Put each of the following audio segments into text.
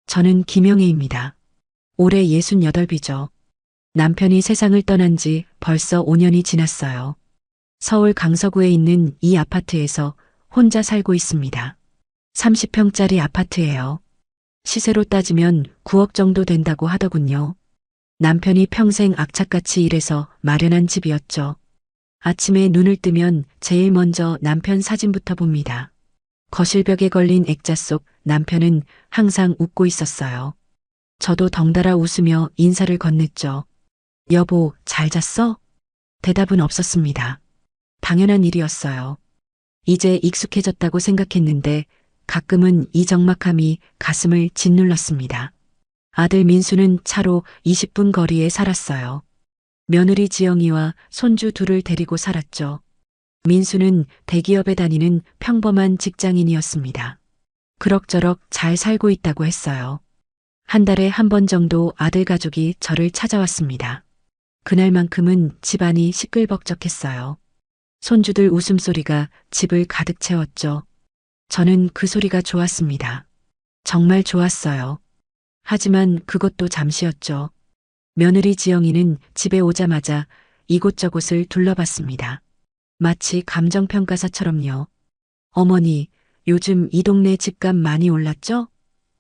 저는 김영애입니다. 올해 68이죠. 남편이 세상을 떠난 지 벌써 5년이 지났어요. 서울 강서구에 있는 이 아파트에서 혼자 살고 있습니다. 30평짜리 아파트예요. 시세로 따지면 9억 정도 된다고 하더군요. 남편이 평생 악착같이 일해서 마련한 집이었죠. 아침에 눈을 뜨면 제일 먼저 남편 사진부터 봅니다. 거실벽에 걸린 액자 속 남편은 항상 웃고 있었어요. 저도 덩달아 웃으며 인사를 건넸죠. 여보, 잘 잤어? 대답은 없었습니다. 당연한 일이었어요. 이제 익숙해졌다고 생각했는데 가끔은 이 적막함이 가슴을 짓눌렀습니다. 아들 민수는 차로 20분 거리에 살았어요. 며느리 지영이와 손주 둘을 데리고 살았죠. 민수는 대기업에 다니는 평범한 직장인이었습니다. 그럭저럭 잘 살고 있다고 했어요. 한 달에 한 번 정도 아들 가족이 저를 찾아왔습니다. 그날만큼은 집안이 시끌벅적했어요. 손주들 웃음소리가 집을 가득 채웠죠. 저는 그 소리가 좋았습니다. 정말 좋았어요. 하지만 그것도 잠시였죠. 며느리 지영이는 집에 오자마자 이곳저곳을 둘러봤습니다. 마치 감정평가사처럼요. 어머니, 요즘 이 동네 집값 많이 올랐죠?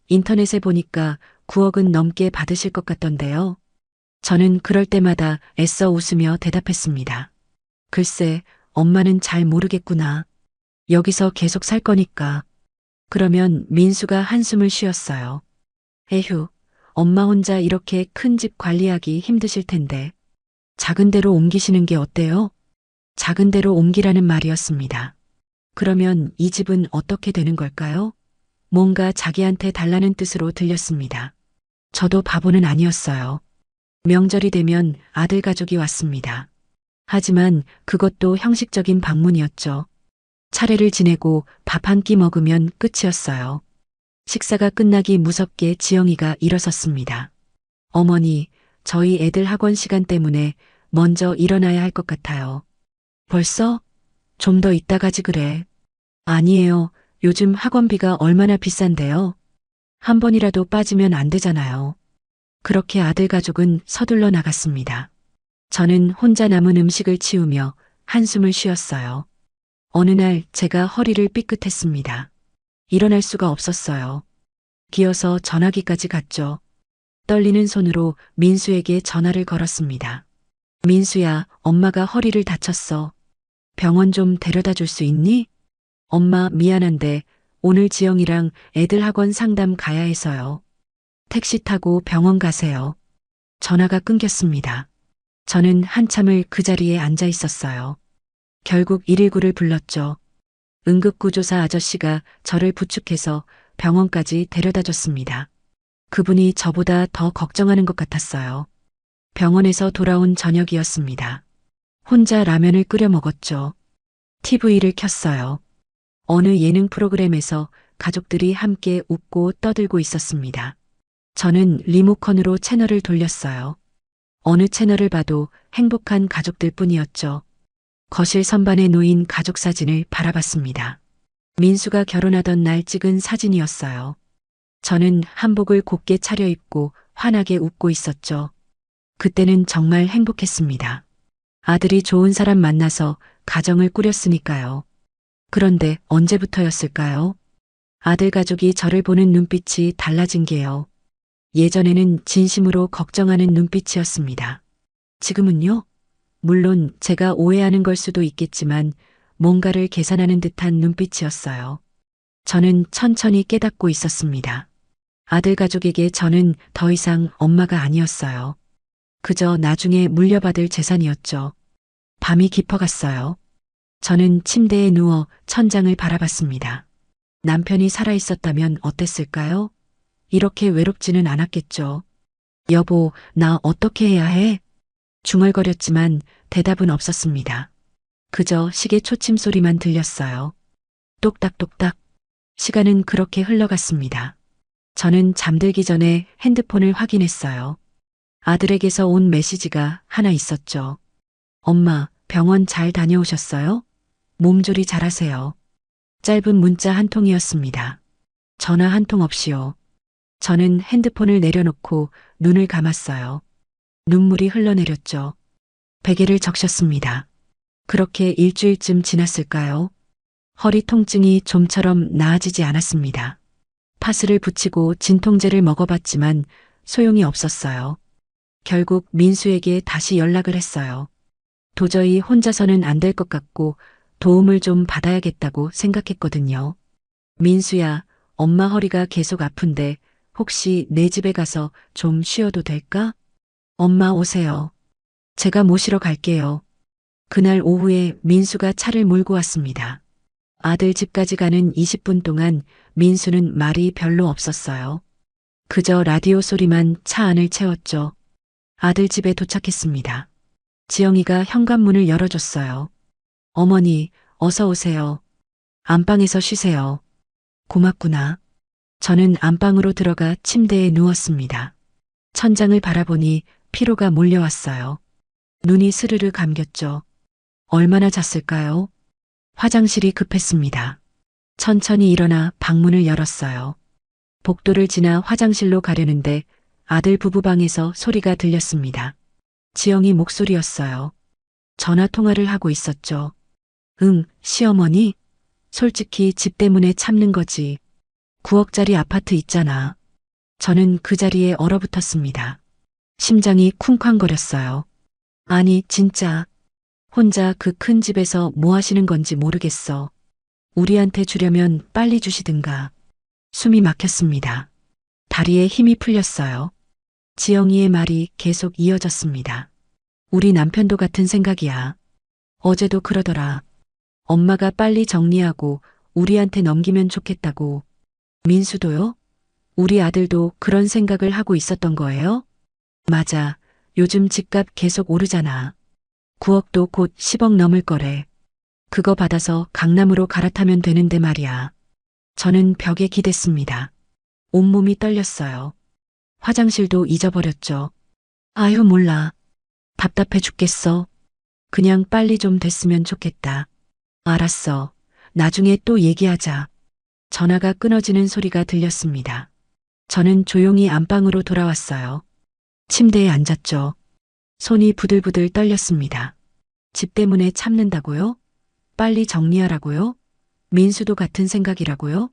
인터넷에 보니까 9억은 넘게 받으실 것 같던데요. 저는 그럴 때마다 애써 웃으며 대답했습니다. 글쎄, 엄마는 잘 모르겠구나. 여기서 계속 살 거니까. 그러면 민수가 한숨을 쉬었어요. 에휴, 엄마 혼자 이렇게 큰 집 관리하기 힘드실 텐데. 작은 데로 옮기시는 게 어때요? 작은 데로 옮기라는 말이었습니다. 그러면 이 집은 어떻게 되는 걸까요? 뭔가 자기한테 달라는 뜻으로 들렸습니다. 저도 바보는 아니었어요. 명절이 되면 아들 가족이 왔습니다. 하지만 그것도 형식적인 방문이었죠. 차례를 지내고 밥 한 끼 먹으면 끝이었어요. 식사가 끝나기 무섭게 지영이가 일어섰습니다. 어머니, 저희 애들 학원 시간 때문에 먼저 일어나야 할 것 같아요. 벌써? 좀 더 이따 가지 그래. 아니에요. 요즘 학원비가 얼마나 비싼데요. 한 번이라도 빠지면 안 되잖아요. 그렇게 아들 가족은 서둘러 나갔습니다. 저는 혼자 남은 음식을 치우며 한숨을 쉬었어요. 어느 날 제가 허리를 삐끗했습니다. 일어날 수가 없었어요. 기어서 전화기까지 갔죠. 떨리는 손으로 민수에게 전화를 걸었습니다. 민수야, 엄마가 허리를 다쳤어. 병원 좀 데려다 줄 수 있니? 엄마, 미안한데 오늘 지영이랑 애들 학원 상담 가야 해서요. 택시 타고 병원 가세요. 전화가 끊겼습니다. 저는 한참을 그 자리에 앉아 있었어요. 결국 119를 불렀죠. 응급구조사 아저씨가 저를 부축해서 병원까지 데려다 줬습니다. 그분이 저보다 더 걱정하는 것 같았어요. 병원에서 돌아온 저녁이었습니다. 혼자 라면을 끓여 먹었죠. TV를 켰어요. 어느 예능 프로그램에서 가족들이 함께 웃고 떠들고 있었습니다. 저는 리모컨으로 채널을 돌렸어요. 어느 채널을 봐도 행복한 가족들 뿐이었죠. 거실 선반에 놓인 가족 사진을 바라봤습니다. 민수가 결혼하던 날 찍은 사진이었어요. 저는 한복을 곱게 차려입고 환하게 웃고 있었죠. 그때는 정말 행복했습니다. 아들이 좋은 사람 만나서 가정을 꾸렸으니까요. 그런데 언제부터였을까요? 아들 가족이 저를 보는 눈빛이 달라진 게요. 예전에는 진심으로 걱정하는 눈빛이었습니다. 지금은요? 물론 제가 오해하는 걸 수도 있겠지만 뭔가를 계산하는 듯한 눈빛이었어요. 저는 천천히 깨닫고 있었습니다. 아들 가족에게 저는 더 이상 엄마가 아니었어요. 그저 나중에 물려받을 재산이었죠. 밤이 깊어갔어요. 저는 침대에 누워 천장을 바라봤습니다. 남편이 살아있었다면 어땠을까요? 이렇게 외롭지는 않았겠죠. 여보, 나 어떻게 해야 해? 중얼거렸지만 대답은 없었습니다. 그저 시계 초침 소리만 들렸어요. 똑딱똑딱. 시간은 그렇게 흘러갔습니다. 저는 잠들기 전에 핸드폰을 확인했어요. 아들에게서 온 메시지가 하나 있었죠. 엄마, 병원 잘 다녀오셨어요? 몸조리 잘하세요. 짧은 문자 한 통이었습니다. 전화 한 통 없이요. 저는 핸드폰을 내려놓고 눈을 감았어요. 눈물이 흘러내렸죠. 베개를 적셨습니다. 그렇게 일주일쯤 지났을까요? 허리 통증이 좀처럼 나아지지 않았습니다. 파스를 붙이고 진통제를 먹어봤지만 소용이 없었어요. 결국 민수에게 다시 연락을 했어요. 도저히 혼자서는 안 될 것 같고 도움을 좀 받아야겠다고 생각했거든요. 민수야, 엄마 허리가 계속 아픈데 혹시 내 집에 가서 좀 쉬어도 될까? 엄마 오세요. 제가 모시러 갈게요. 그날 오후에 민수가 차를 몰고 왔습니다. 아들 집까지 가는 20분 동안 민수는 말이 별로 없었어요. 그저 라디오 소리만 차 안을 채웠죠. 아들 집에 도착했습니다. 지영이가 현관문을 열어줬어요. 어머니, 어서 오세요. 안방에서 쉬세요. 고맙구나. 저는 안방으로 들어가 침대에 누웠습니다. 천장을 바라보니 피로가 몰려왔어요. 눈이 스르르 감겼죠. 얼마나 잤을까요? 화장실이 급했습니다. 천천히 일어나 방문을 열었어요. 복도를 지나 화장실로 가려는데 아들 부부방에서 소리가 들렸습니다. 지영이 목소리였어요. 전화 통화를 하고 있었죠. 응, 시어머니? 솔직히 집 때문에 참는 거지. 9억짜리 아파트 있잖아. 저는 그 자리에 얼어붙었습니다. 심장이 쿵쾅거렸어요. 아니, 진짜. 혼자 그 큰 집에서 뭐 하시는 건지 모르겠어. 우리한테 주려면 빨리 주시든가. 숨이 막혔습니다. 다리에 힘이 풀렸어요. 지영이의 말이 계속 이어졌습니다. 우리 남편도 같은 생각이야. 어제도 그러더라. 엄마가 빨리 정리하고 우리한테 넘기면 좋겠다고. 민수도요? 우리 아들도 그런 생각을 하고 있었던 거예요? 맞아. 요즘 집값 계속 오르잖아. 9억도 곧 10억 넘을 거래. 그거 받아서 강남으로 갈아타면 되는데 말이야. 저는 벽에 기댔습니다. 온몸이 떨렸어요. 화장실도 잊어버렸죠. 아유, 몰라. 답답해 죽겠어. 그냥 빨리 좀 됐으면 좋겠다. 알았어. 나중에 또 얘기하자. 전화가 끊어지는 소리가 들렸습니다. 저는 조용히 안방으로 돌아왔어요. 침대에 앉았죠. 손이 부들부들 떨렸습니다. 집 때문에 참는다고요? 빨리 정리하라고요? 민수도 같은 생각이라고요?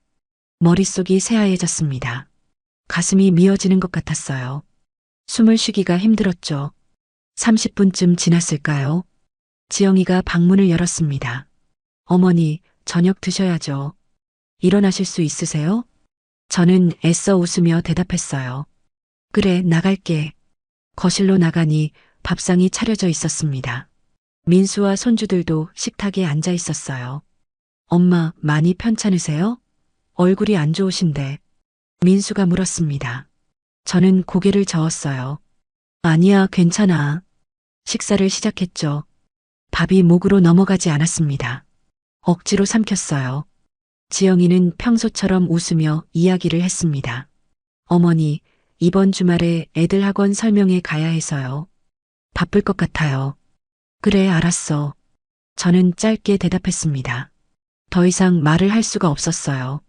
머릿속이 새하얘졌습니다. 가슴이 미어지는 것 같았어요. 숨을 쉬기가 힘들었죠. 30분쯤 지났을까요? 지영이가 방문을 열었습니다. 어머니, 저녁 드셔야죠. 일어나실 수 있으세요? 저는 애써 웃으며 대답했어요. 그래, 나갈게. 거실로 나가니 밥상이 차려져 있었습니다. 민수와 손주들도 식탁에 앉아 있었어요. 엄마, 많이 편찮으세요? 얼굴이 안 좋으신데. 민수가 물었습니다. 저는 고개를 저었어요. 아니야, 괜찮아. 식사를 시작했죠. 밥이 목으로 넘어가지 않았습니다. 억지로 삼켰어요. 지영이는 평소처럼 웃으며 이야기를 했습니다. 어머니, 이번 주말에 애들 학원 설명회 가야 해서요. 바쁠 것 같아요. 그래, 알았어. 저는 짧게 대답했습니다. 더 이상 말을 할 수가 없었어요.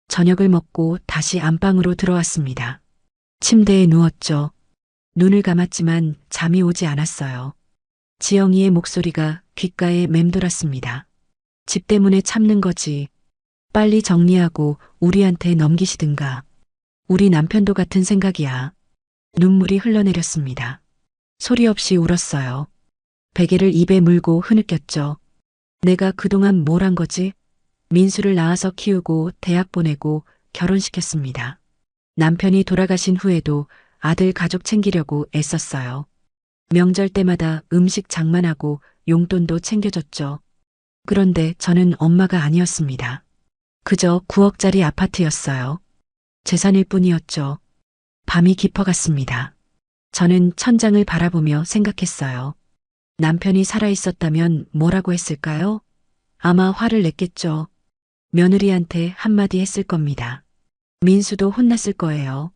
저녁을 먹고 다시 안방으로 들어왔습니다. 침대에 누웠죠. 눈을 감았지만 잠이 오지 않았어요. 지영이의 목소리가 귓가에 맴돌았습니다. 집 때문에 참는 거지. 빨리 정리하고 우리한테 넘기시든가. 우리 남편도 같은 생각이야. 눈물이 흘러내렸습니다. 소리 없이 울었어요. 베개를 입에 물고 흐느꼈죠. 내가 그동안 뭘 한 거지? 민수를 낳아서 키우고 대학 보내고 결혼시켰습니다. 남편이 돌아가신 후에도 아들 가족 챙기려고 애썼어요. 명절 때마다 음식 장만하고 용돈도 챙겨줬죠. 그런데 저는 엄마가 아니었습니다. 그저 9억짜리 아파트였어요. 재산일 뿐이었죠. 밤이 깊어갔습니다. 저는 천장을 바라보며 생각했어요. 남편이 살아있었다면 뭐라고 했을까요? 아마 화를 냈겠죠. 며느리한테 한마디 했을 겁니다. 민수도 혼났을 거예요.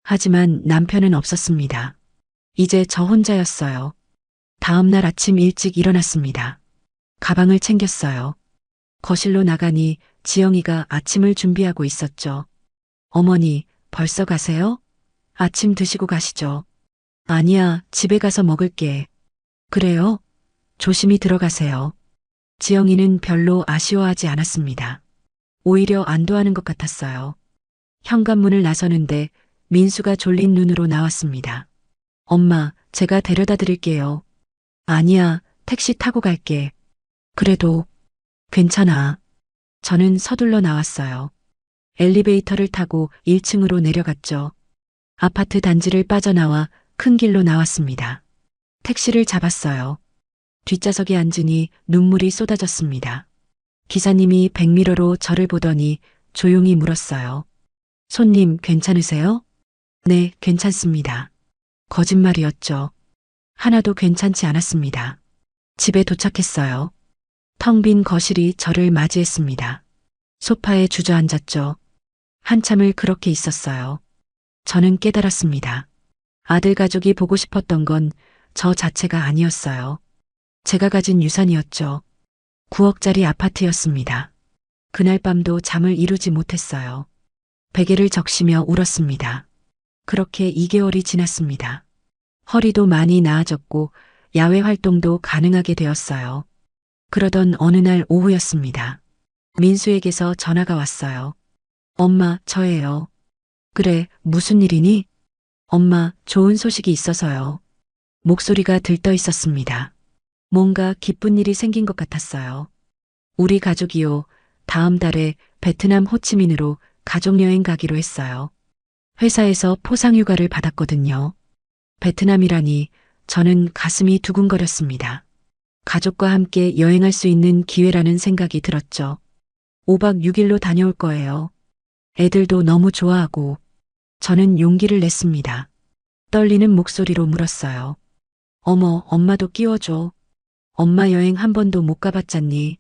하지만 남편은 없었습니다. 이제 저 혼자였어요. 다음 날 아침 일찍 일어났습니다. 가방을 챙겼어요. 거실로 나가니 지영이가 아침을 준비하고 있었죠. 어머니, 벌써 가세요? 아침 드시고 가시죠. 아니야, 집에 가서 먹을게. 그래요? 조심히 들어가세요. 지영이는 별로 아쉬워하지 않았습니다. 오히려 안도하는 것 같았어요. 현관문을 나서는데 민수가 졸린 눈으로 나왔습니다. 엄마, 제가 데려다 드릴게요. 아니야, 택시 타고 갈게. 그래도 괜찮아. 저는 서둘러 나왔어요. 엘리베이터를 타고 1층으로 내려갔죠. 아파트 단지를 빠져나와 큰 길로 나왔습니다. 택시를 잡았어요. 뒷좌석에 앉으니 눈물이 쏟아졌습니다. 기사님이 백미러로 저를 보더니 조용히 물었어요. 손님 괜찮으세요? 네, 괜찮습니다. 거짓말이었죠. 하나도 괜찮지 않았습니다. 집에 도착했어요. 텅 빈 거실이 저를 맞이했습니다. 소파에 주저앉았죠. 한참을 그렇게 있었어요. 저는 깨달았습니다. 아들 가족이 보고 싶었던 건 저 자체가 아니었어요. 제가 가진 유산이었죠. 9억짜리 아파트였습니다. 그날 밤도 잠을 이루지 못했어요. 베개를 적시며 울었습니다. 그렇게 2개월이 지났습니다. 허리도 많이 나아졌고 야외 활동도 가능하게 되었어요. 그러던 어느 날 오후였습니다. 민수에게서 전화가 왔어요. 엄마, 저예요. 그래, 무슨 일이니? 엄마, 좋은 소식이 있어서요. 목소리가 들떠 있었습니다. 뭔가 기쁜 일이 생긴 것 같았어요. 우리 가족이요, 다음 달에 베트남 호치민으로 가족여행 가기로 했어요. 회사에서 포상휴가를 받았거든요. 베트남이라니 저는 가슴이 두근거렸습니다. 가족과 함께 여행할 수 있는 기회라는 생각이 들었죠. 5박 6일로 다녀올 거예요. 애들도 너무 좋아하고 저는 용기를 냈습니다. 떨리는 목소리로 물었어요. 어머, 엄마도 끼워줘. 엄마 여행 한 번도 못 가봤잖니.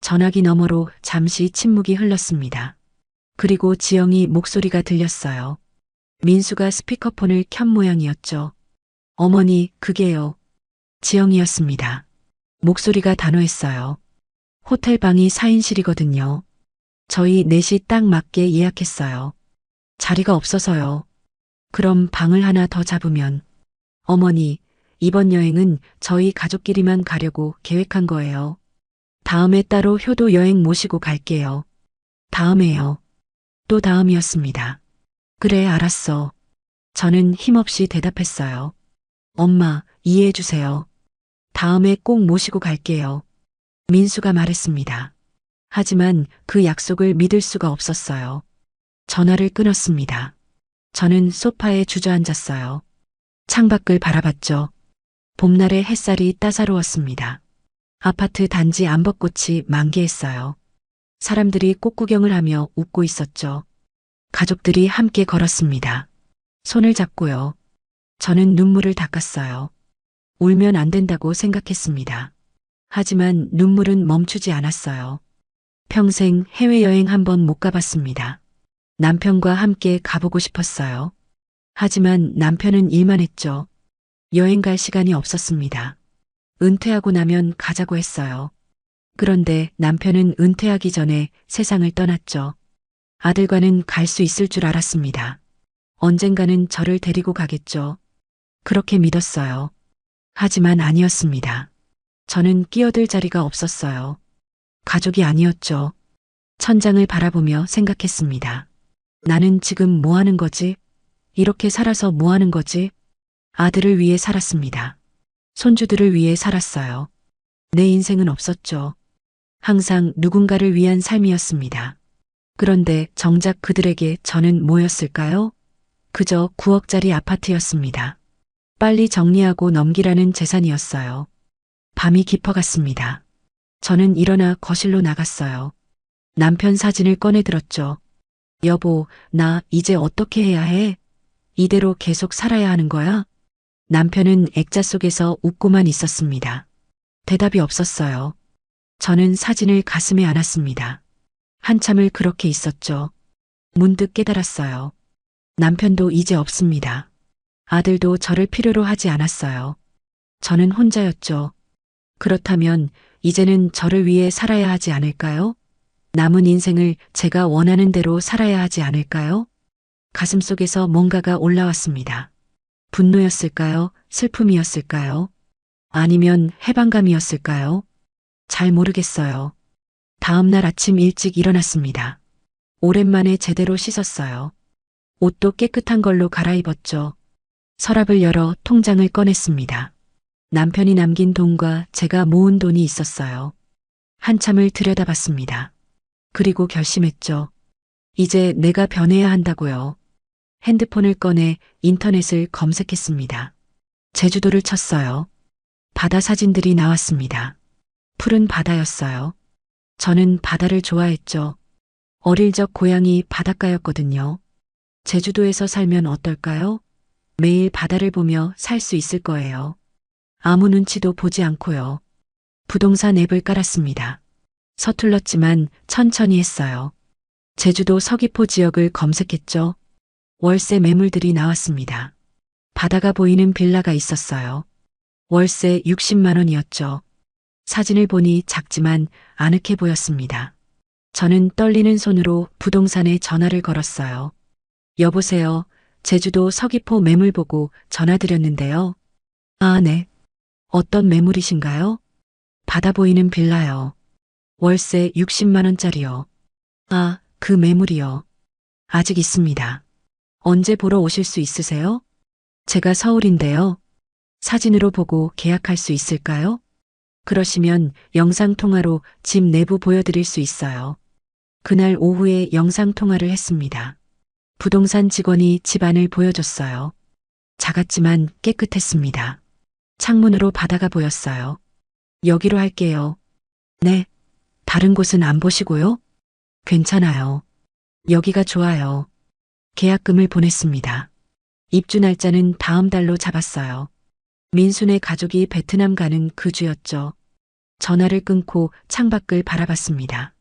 전화기 너머로 잠시 침묵이 흘렀습니다. 그리고 지영이 목소리가 들렸어요. 민수가 스피커폰을 켠 모양이었죠. 어머니, 그게요. 지영이었습니다. 목소리가 단호했어요. 호텔 방이 4인실이거든요. 저희 넷이 딱 맞게 예약했어요. 자리가 없어서요. 그럼 방을 하나 더 잡으면. 어머니, 이번 여행은 저희 가족끼리만 가려고 계획한 거예요. 다음에 따로 효도 여행 모시고 갈게요. 다음에요. 또 다음이었습니다. 그래, 알았어. 저는 힘없이 대답했어요. 엄마, 이해해 주세요. 다음에 꼭 모시고 갈게요. 민수가 말했습니다. 하지만 그 약속을 믿을 수가 없었어요. 전화를 끊었습니다. 저는 소파에 주저앉았어요. 창밖을 바라봤죠. 봄날의 햇살이 따사로웠습니다. 아파트 단지 암벚꽃이 만개했어요. 사람들이 꽃구경을 하며 웃고 있었죠. 가족들이 함께 걸었습니다. 손을 잡고요. 저는 눈물을 닦았어요. 울면 안 된다고 생각했습니다. 하지만 눈물은 멈추지 않았어요. 평생 해외여행 한 번 못 가봤습니다. 남편과 함께 가보고 싶었어요. 하지만 남편은 일만 했죠. 여행 갈 시간이 없었습니다. 은퇴하고 나면 가자고 했어요. 그런데 남편은 은퇴하기 전에 세상을 떠났죠. 아들과는 갈 수 있을 줄 알았습니다. 언젠가는 저를 데리고 가겠죠. 그렇게 믿었어요. 하지만 아니었습니다. 저는 끼어들 자리가 없었어요. 가족이 아니었죠. 천장을 바라보며 생각했습니다. 나는 지금 뭐 하는 거지? 이렇게 살아서 뭐 하는 거지? 아들을 위해 살았습니다. 손주들을 위해 살았어요. 내 인생은 없었죠. 항상 누군가를 위한 삶이었습니다. 그런데 정작 그들에게 저는 뭐였을까요? 그저 9억짜리 아파트였습니다. 빨리 정리하고 넘기라는 재산이었어요. 밤이 깊어갔습니다. 저는 일어나 거실로 나갔어요. 남편 사진을 꺼내 들었죠. 여보, 나 이제 어떻게 해야 해? 이대로 계속 살아야 하는 거야? 남편은 액자 속에서 웃고만 있었습니다. 대답이 없었어요. 저는 사진을 가슴에 안았습니다. 한참을 그렇게 있었죠. 문득 깨달았어요. 남편도 이제 없습니다. 아들도 저를 필요로 하지 않았어요. 저는 혼자였죠. 그렇다면 이제는 저를 위해 살아야 하지 않을까요? 남은 인생을 제가 원하는 대로 살아야 하지 않을까요? 가슴속에서 뭔가가 올라왔습니다. 분노였을까요? 슬픔이었을까요? 아니면 해방감이었을까요? 잘 모르겠어요. 다음 날 아침 일찍 일어났습니다. 오랜만에 제대로 씻었어요. 옷도 깨끗한 걸로 갈아입었죠. 서랍을 열어 통장을 꺼냈습니다. 남편이 남긴 돈과 제가 모은 돈이 있었어요. 한참을 들여다봤습니다. 그리고 결심했죠. 이제 내가 변해야 한다고요. 핸드폰을 꺼내 인터넷을 검색했습니다. 제주도를 쳤어요. 바다 사진들이 나왔습니다. 푸른 바다였어요. 저는 바다를 좋아했죠. 어릴 적 고향이 바닷가였거든요. 제주도에서 살면 어떨까요? 매일 바다를 보며 살 수 있을 거예요. 아무 눈치도 보지 않고요. 부동산 앱을 깔았습니다. 서툴렀지만 천천히 했어요. 제주도 서귀포 지역을 검색했죠. 월세 매물들이 나왔습니다. 바다가 보이는 빌라가 있었어요. 월세 60만 원이었죠. 사진을 보니 작지만 아늑해 보였습니다. 저는 떨리는 손으로 부동산에 전화를 걸었어요. 여보세요. 제주도 서귀포 매물 보고 전화드렸는데요. 아, 네. 어떤 매물이신가요? 바다 보이는 빌라요. 월세 60만 원짜리요. 아, 그 매물이요. 아직 있습니다. 언제 보러 오실 수 있으세요? 제가 서울인데요. 사진으로 보고 계약할 수 있을까요? 그러시면 영상통화로 집 내부 보여드릴 수 있어요. 그날 오후에 영상통화를 했습니다. 부동산 직원이 집 안을 보여줬어요. 작았지만 깨끗했습니다. 창문으로 바다가 보였어요. 여기로 할게요. 네. 다른 곳은 안 보시고요? 괜찮아요. 여기가 좋아요. 계약금을 보냈습니다. 입주 날짜는 다음 달로 잡았어요. 민수네 가족이 베트남 가는 그 주였죠. 전화를 끊고 창밖을 바라봤습니다.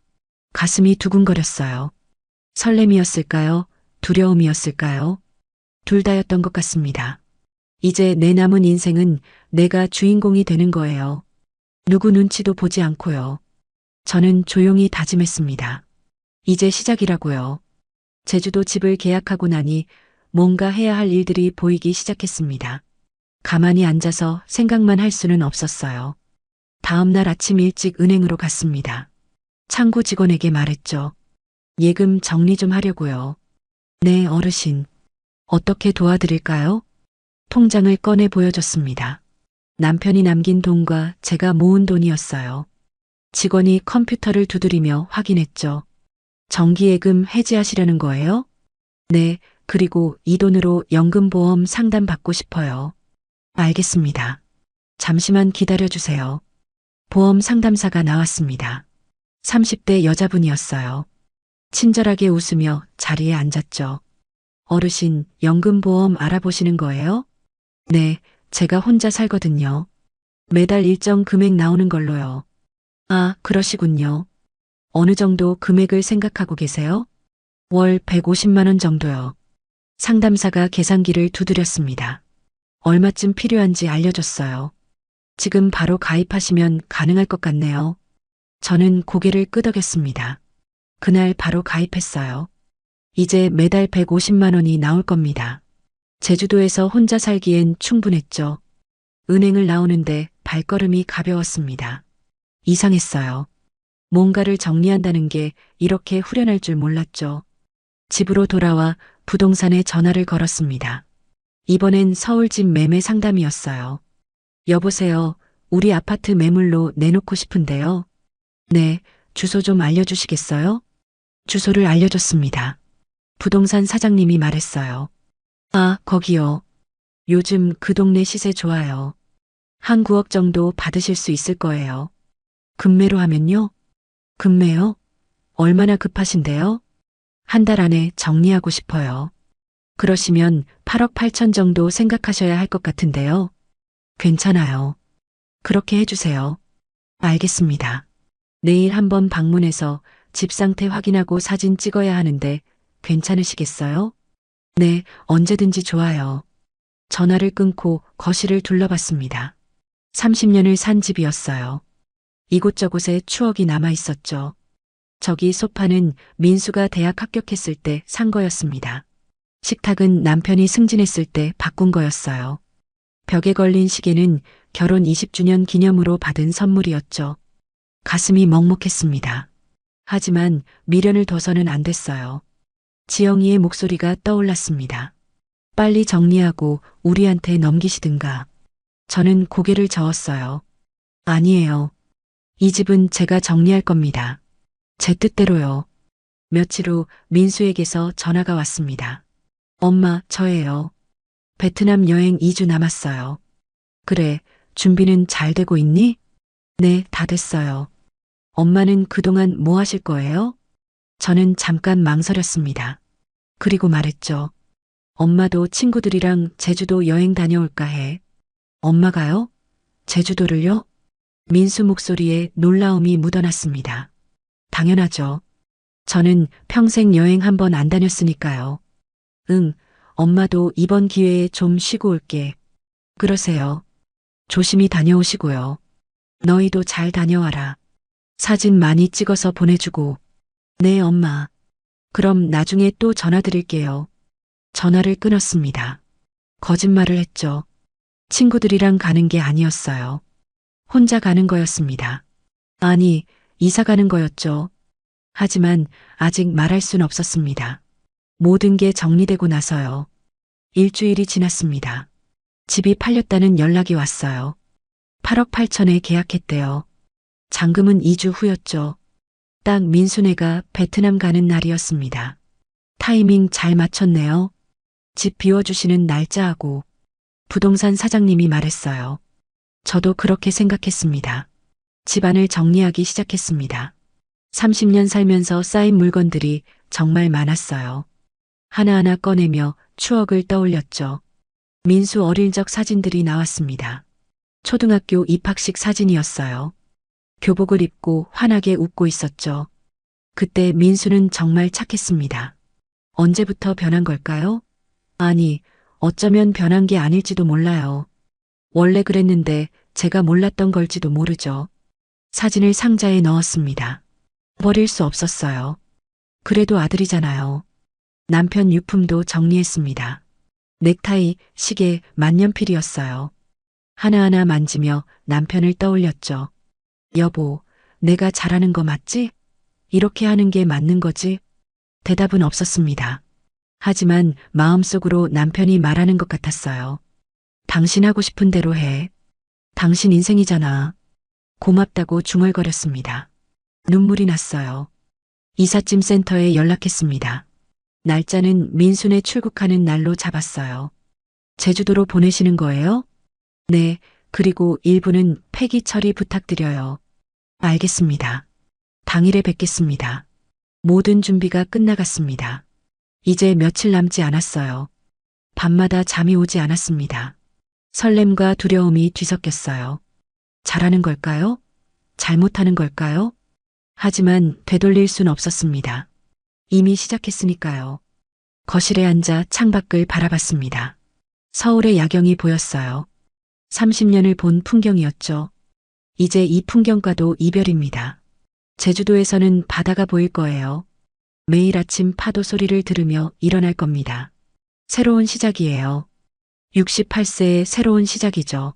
가슴이 두근거렸어요. 설렘이었을까요? 두려움이었을까요? 둘 다였던 것 같습니다. 이제 내 남은 인생은 내가 주인공이 되는 거예요. 누구 눈치도 보지 않고요. 저는 조용히 다짐했습니다. 이제 시작이라고요. 제주도 집을 계약하고 나니 뭔가 해야 할 일들이 보이기 시작했습니다. 가만히 앉아서 생각만 할 수는 없었어요. 다음 날 아침 일찍 은행으로 갔습니다. 창구 직원에게 말했죠. 예금 정리 좀 하려고요. 네, 어르신. 어떻게 도와드릴까요? 통장을 꺼내 보여줬습니다. 남편이 남긴 돈과 제가 모은 돈이었어요. 직원이 컴퓨터를 두드리며 확인했죠. 정기예금 해지하시려는 거예요? 네, 그리고 이 돈으로 연금보험 상담 받고 싶어요. 알겠습니다. 잠시만 기다려주세요. 보험 상담사가 나왔습니다. 30대 여자분이었어요. 친절하게 웃으며 자리에 앉았죠. 어르신, 연금보험 알아보시는 거예요? 네, 제가 혼자 살거든요. 매달 일정 금액 나오는 걸로요. 아, 그러시군요. 어느 정도 금액을 생각하고 계세요? 월 150만 원 정도요. 상담사가 계산기를 두드렸습니다. 얼마쯤 필요한지 알려줬어요. 지금 바로 가입하시면 가능할 것 같네요. 저는 고개를 끄덕였습니다. 그날 바로 가입했어요. 이제 매달 150만 원이 나올 겁니다. 제주도에서 혼자 살기엔 충분했죠. 은행을 나오는데 발걸음이 가벼웠습니다. 이상했어요. 뭔가를 정리한다는 게 이렇게 후련할 줄 몰랐죠. 집으로 돌아와 부동산에 전화를 걸었습니다. 이번엔 서울집 매매 상담이었어요. 여보세요. 우리 아파트 매물로 내놓고 싶은데요. 네, 주소 좀 알려주시겠어요? 주소를 알려줬습니다. 부동산 사장님이 말했어요. 아, 거기요. 요즘 그 동네 시세 좋아요. 한 9억 정도 받으실 수 있을 거예요. 금매로 하면요? 금매요? 얼마나 급하신데요? 한 달 안에 정리하고 싶어요. 그러시면 8억 8천 정도 생각하셔야 할 것 같은데요. 괜찮아요. 그렇게 해주세요. 알겠습니다. 내일 한번 방문해서 집 상태 확인하고 사진 찍어야 하는데 괜찮으시겠어요? 네, 언제든지 좋아요. 전화를 끊고 거실을 둘러봤습니다. 30년을 산 집이었어요. 이곳저곳에 추억이 남아 있었죠. 저기 소파는 민수가 대학 합격했을 때 산 거였습니다. 식탁은 남편이 승진했을 때 바꾼 거였어요. 벽에 걸린 시계는 결혼 20주년 기념으로 받은 선물이었죠. 가슴이 먹먹했습니다. 하지만 미련을 둬서는 안 됐어요. 지영이의 목소리가 떠올랐습니다. 빨리 정리하고 우리한테 넘기시든가. 저는 고개를 저었어요. 아니에요. 이 집은 제가 정리할 겁니다. 제 뜻대로요. 며칠 후 민수에게서 전화가 왔습니다. 엄마, 저예요. 베트남 여행 2주 남았어요. 그래, 준비는 잘 되고 있니? 네, 다 됐어요. 엄마는 그동안 뭐 하실 거예요? 저는 잠깐 망설였습니다. 그리고 말했죠. 엄마도 친구들이랑 제주도 여행 다녀올까 해. 엄마가요? 제주도를요? 민수 목소리에 놀라움이 묻어났습니다. 당연하죠. 저는 평생 여행 한 번 안 다녔으니까요. 응, 엄마도 이번 기회에 좀 쉬고 올게. 그러세요. 조심히 다녀오시고요. 너희도 잘 다녀와라. 사진 많이 찍어서 보내주고. 네, 엄마. 그럼 나중에 또 전화 드릴게요. 전화를 끊었습니다. 거짓말을 했죠. 친구들이랑 가는 게 아니었어요. 혼자 가는 거였습니다. 아니, 이사 가는 거였죠. 하지만 아직 말할 순 없었습니다. 모든 게 정리되고 나서요. 일주일이 지났습니다. 집이 팔렸다는 연락이 왔어요. 8억 8천에 계약했대요. 잔금은 2주 후였죠. 딱 민수네가 베트남 가는 날이었습니다. 타이밍 잘 맞췄네요. 집 비워주시는 날짜하고 부동산 사장님이 말했어요. 저도 그렇게 생각했습니다. 집안을 정리하기 시작했습니다. 30년 살면서 쌓인 물건들이 정말 많았어요. 하나하나 꺼내며 추억을 떠올렸죠. 민수 어릴 적 사진들이 나왔습니다. 초등학교 입학식 사진이었어요. 교복을 입고 환하게 웃고 있었죠. 그때 민수는 정말 착했습니다. 언제부터 변한 걸까요? 아니, 어쩌면 변한 게 아닐지도 몰라요. 원래 그랬는데 제가 몰랐던 걸지도 모르죠. 사진을 상자에 넣었습니다. 버릴 수 없었어요. 그래도 아들이잖아요. 남편 유품도 정리했습니다. 넥타이, 시계, 만년필이었어요. 하나하나 만지며 남편을 떠올렸죠. 여보, 내가 잘하는 거 맞지? 이렇게 하는 게 맞는 거지? 대답은 없었습니다. 하지만 마음속으로 남편이 말하는 것 같았어요. 당신 하고 싶은 대로 해. 당신 인생이잖아. 고맙다고 중얼거렸습니다. 눈물이 났어요. 이삿짐 센터에 연락했습니다. 날짜는 민수네 출국하는 날로 잡았어요. 제주도로 보내시는 거예요? 네, 그리고 일부는 폐기 처리 부탁드려요. 알겠습니다. 당일에 뵙겠습니다. 모든 준비가 끝나갔습니다. 이제 며칠 남지 않았어요. 밤마다 잠이 오지 않았습니다. 설렘과 두려움이 뒤섞였어요. 잘하는 걸까요? 잘못하는 걸까요? 하지만 되돌릴 순 없었습니다. 이미 시작했으니까요. 거실에 앉아 창밖을 바라봤습니다. 서울의 야경이 보였어요. 30년을 본 풍경이었죠. 이제 이 풍경과도 이별입니다. 제주도에서는 바다가 보일 거예요. 매일 아침 파도 소리를 들으며 일어날 겁니다. 새로운 시작이에요. 68세의 새로운 시작이죠.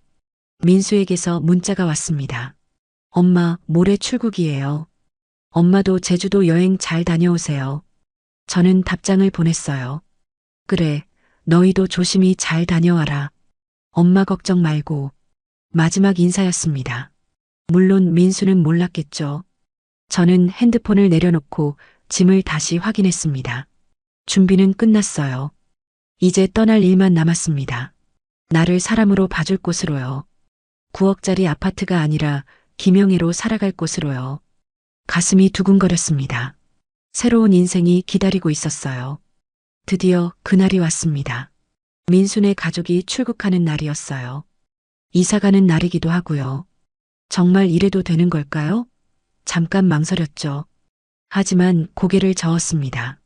민수에게서 문자가 왔습니다. 엄마, 모레 출국이에요. 엄마도 제주도 여행 잘 다녀오세요. 저는 답장을 보냈어요. 그래, 너희도 조심히 잘 다녀와라. 엄마 걱정 말고. 마지막 인사였습니다. 물론 민수는 몰랐겠죠. 저는 핸드폰을 내려놓고 짐을 다시 확인했습니다. 준비는 끝났어요. 이제 떠날 일만 남았습니다. 나를 사람으로 봐줄 곳으로요. 9억짜리 아파트가 아니라 김영애로 살아갈 곳으로요. 가슴이 두근거렸습니다. 새로운 인생이 기다리고 있었어요. 드디어 그날이 왔습니다. 민수네 가족이 출국하는 날이었어요. 이사가는 날이기도 하고요. 정말 이래도 되는 걸까요? 잠깐 망설였죠. 하지만 고개를 저었습니다.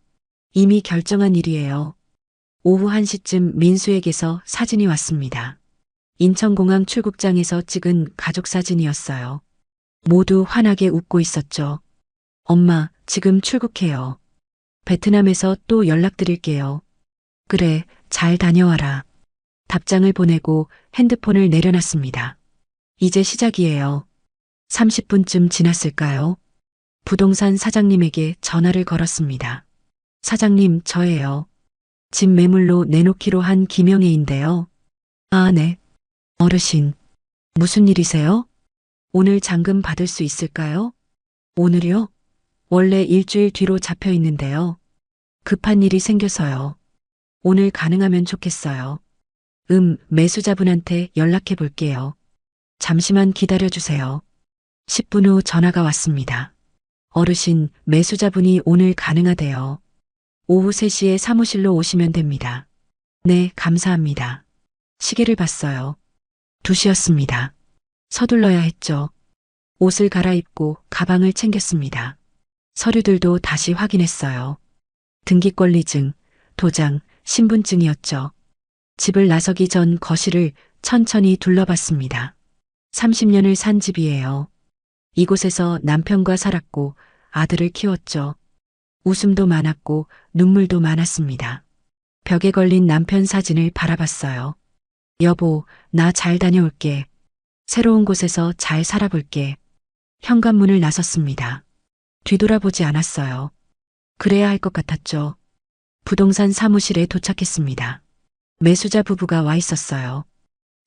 이미 결정한 일이에요. 오후 1시쯤 민수에게서 사진이 왔습니다. 인천공항 출국장에서 찍은 가족 사진이었어요. 모두 환하게 웃고 있었죠. 엄마, 지금 출국해요. 베트남에서 또 연락드릴게요. 그래, 잘 다녀와라. 답장을 보내고 핸드폰을 내려놨습니다. 이제 시작이에요. 30분쯤 지났을까요? 부동산 사장님에게 전화를 걸었습니다. 사장님, 저예요. 집 매물로 내놓기로 한 김영애인데요. 아, 네. 어르신, 무슨 일이세요? 오늘 잔금 받을 수 있을까요? 오늘이요? 원래 일주일 뒤로 잡혀 있는데요. 급한 일이 생겨서요. 오늘 가능하면 좋겠어요. 매수자분한테 연락해 볼게요. 잠시만 기다려 주세요. 10분 후 전화가 왔습니다. 어르신, 매수자분이 오늘 가능하대요. 오후 3시에 사무실로 오시면 됩니다. 네, 감사합니다. 시계를 봤어요. 2시였습니다. 서둘러야 했죠. 옷을 갈아입고 가방을 챙겼습니다. 서류들도 다시 확인했어요. 등기권리증, 도장, 신분증이었죠. 집을 나서기 전 거실을 천천히 둘러봤습니다. 30년을 산 집이에요. 이곳에서 남편과 살았고 아들을 키웠죠. 웃음도 많았고 눈물도 많았습니다. 벽에 걸린 남편 사진을 바라봤어요. 여보, 나 잘 다녀올게. 새로운 곳에서 잘 살아볼게. 현관문을 나섰습니다. 뒤돌아보지 않았어요. 그래야 할 것 같았죠. 부동산 사무실에 도착했습니다. 매수자 부부가 와 있었어요.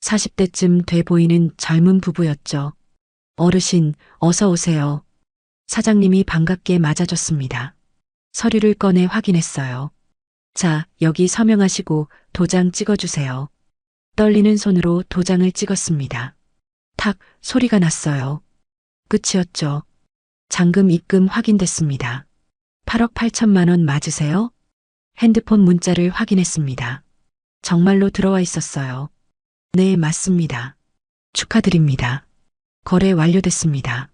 40대쯤 돼 보이는 젊은 부부였죠. 어르신, 어서 오세요. 사장님이 반갑게 맞아줬습니다. 서류를 꺼내 확인했어요. 자, 여기 서명하시고 도장 찍어주세요. 떨리는 손으로 도장을 찍었습니다. 탁 소리가 났어요. 끝이었죠. 잔금 입금 확인됐습니다. 8억 8천만 원 맞으세요? 핸드폰 문자를 확인했습니다. 정말로 들어와 있었어요. 네, 맞습니다. 축하드립니다. 거래 완료됐습니다.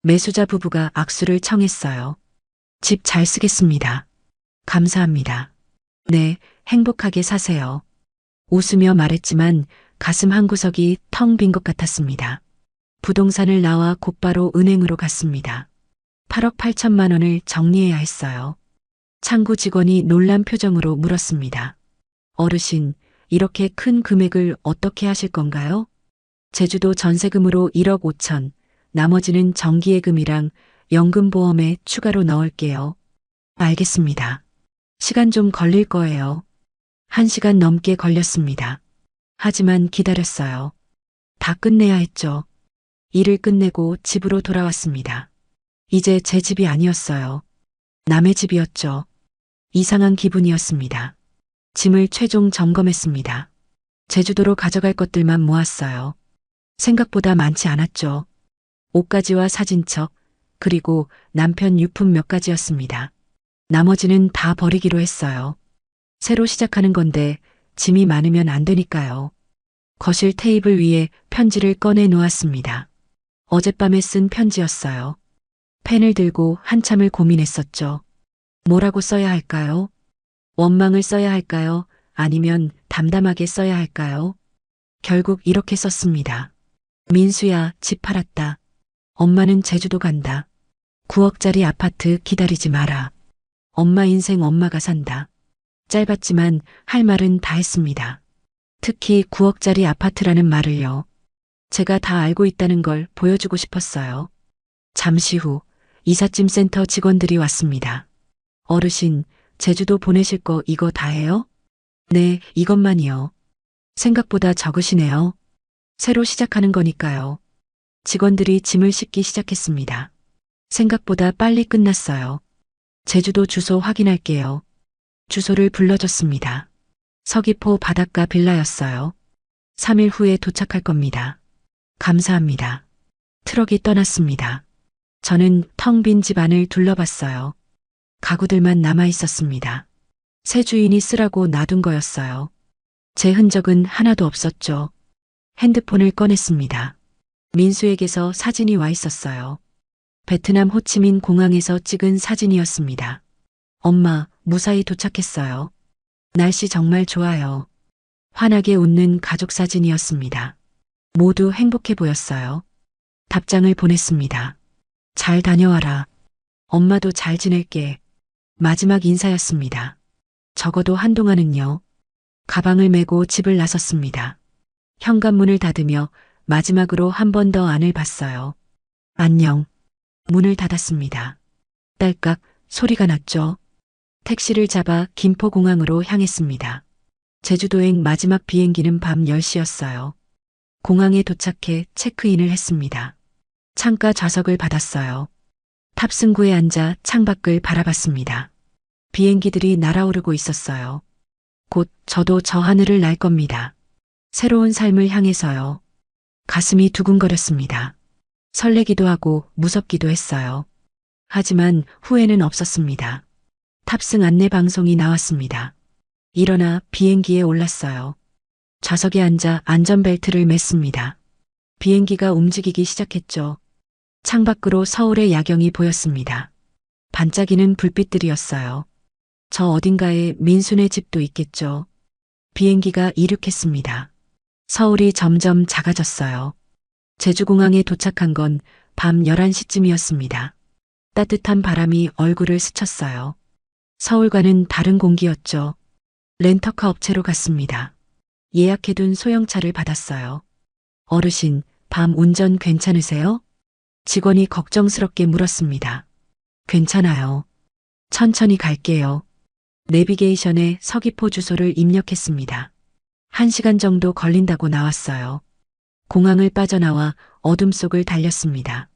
매수자 부부가 악수를 청했어요. 집 잘 쓰겠습니다. 감사합니다. 네, 행복하게 사세요. 웃으며 말했지만 가슴 한구석이 텅 빈 것 같았습니다. 부동산을 나와 곧바로 은행으로 갔습니다. 8억 8천만 원을 정리해야 했어요. 창구 직원이 놀란 표정으로 물었습니다. 어르신, 이렇게 큰 금액을 어떻게 하실 건가요? 제주도 전세금으로 1억 5천, 나머지는 정기예금이랑 연금보험에 추가로 넣을게요. 알겠습니다. 시간 좀 걸릴 거예요. 1시간 넘게 걸렸습니다. 하지만 기다렸어요. 다 끝내야 했죠. 일을 끝내고 집으로 돌아왔습니다. 이제 제 집이 아니었어요. 남의 집이었죠. 이상한 기분이었습니다. 짐을 최종 점검했습니다. 제주도로 가져갈 것들만 모았어요. 생각보다 많지 않았죠. 옷가지와 사진첩, 그리고 남편 유품 몇 가지였습니다. 나머지는 다 버리기로 했어요. 새로 시작하는 건데 짐이 많으면 안 되니까요. 거실 테이블 위에 편지를 꺼내 놓았습니다. 어젯밤에 쓴 편지였어요. 펜을 들고 한참을 고민했었죠. 뭐라고 써야 할까요? 원망을 써야 할까요? 아니면 담담하게 써야 할까요? 결국 이렇게 썼습니다. 민수야, 집 팔았다. 엄마는 제주도 간다. 9억짜리 아파트 기다리지 마라. 엄마 인생 엄마가 산다. 짧았지만 할 말은 다 했습니다. 특히 9억짜리 아파트라는 말을요. 제가 다 알고 있다는 걸 보여주고 싶었어요. 잠시 후 이삿짐 센터 직원들이 왔습니다. 어르신, 제주도 보내실 거 이거 다 해요? 네, 이것만이요. 생각보다 적으시네요. 새로 시작하는 거니까요. 직원들이 짐을 싣기 시작했습니다. 생각보다 빨리 끝났어요. 제주도 주소 확인할게요. 주소를 불러줬습니다. 서귀포 바닷가 빌라였어요. 3일 후에 도착할 겁니다. 감사합니다. 트럭이 떠났습니다. 저는 텅 빈 집 안을 둘러봤어요. 가구들만 남아 있었습니다. 새 주인이 쓰라고 놔둔 거였어요. 제 흔적은 하나도 없었죠. 핸드폰을 꺼냈습니다. 민수에게서 사진이 와 있었어요. 베트남 호치민 공항에서 찍은 사진이었습니다. 엄마, 무사히 도착했어요. 날씨 정말 좋아요. 환하게 웃는 가족 사진이었습니다. 모두 행복해 보였어요. 답장을 보냈습니다. 잘 다녀와라. 엄마도 잘 지낼게. 마지막 인사였습니다. 적어도 한동안은요. 가방을 메고 집을 나섰습니다. 현관문을 닫으며 마지막으로 한 번 더 안을 봤어요. 안녕. 문을 닫았습니다. 딸깍 소리가 났죠. 택시를 잡아 김포공항으로 향했습니다. 제주도행 마지막 비행기는 밤 10시였어요. 공항에 도착해 체크인을 했습니다. 창가 좌석을 받았어요. 탑승구에 앉아 창밖을 바라봤습니다. 비행기들이 날아오르고 있었어요. 곧 저도 저 하늘을 날 겁니다. 새로운 삶을 향해서요. 가슴이 두근거렸습니다. 설레기도 하고 무섭기도 했어요. 하지만 후회는 없었습니다. 탑승 안내 방송이 나왔습니다. 일어나 비행기에 올랐어요. 좌석에 앉아 안전벨트를 맸습니다. 비행기가 움직이기 시작했죠. 창밖으로 서울의 야경이 보였습니다. 반짝이는 불빛들이었어요. 저 어딘가에 민수네 집도 있겠죠. 비행기가 이륙했습니다. 서울이 점점 작아졌어요. 제주공항에 도착한 건 밤 11시쯤이었습니다. 따뜻한 바람이 얼굴을 스쳤어요. 서울과는 다른 공기였죠. 렌터카 업체로 갔습니다. 예약해둔 소형차를 받았어요. 어르신, 밤 운전 괜찮으세요? 직원이 걱정스럽게 물었습니다. 괜찮아요. 천천히 갈게요. 내비게이션에 서귀포 주소를 입력했습니다. 1시간 정도 걸린다고 나왔어요. 공항을 빠져나와 어둠 속을 달렸습니다.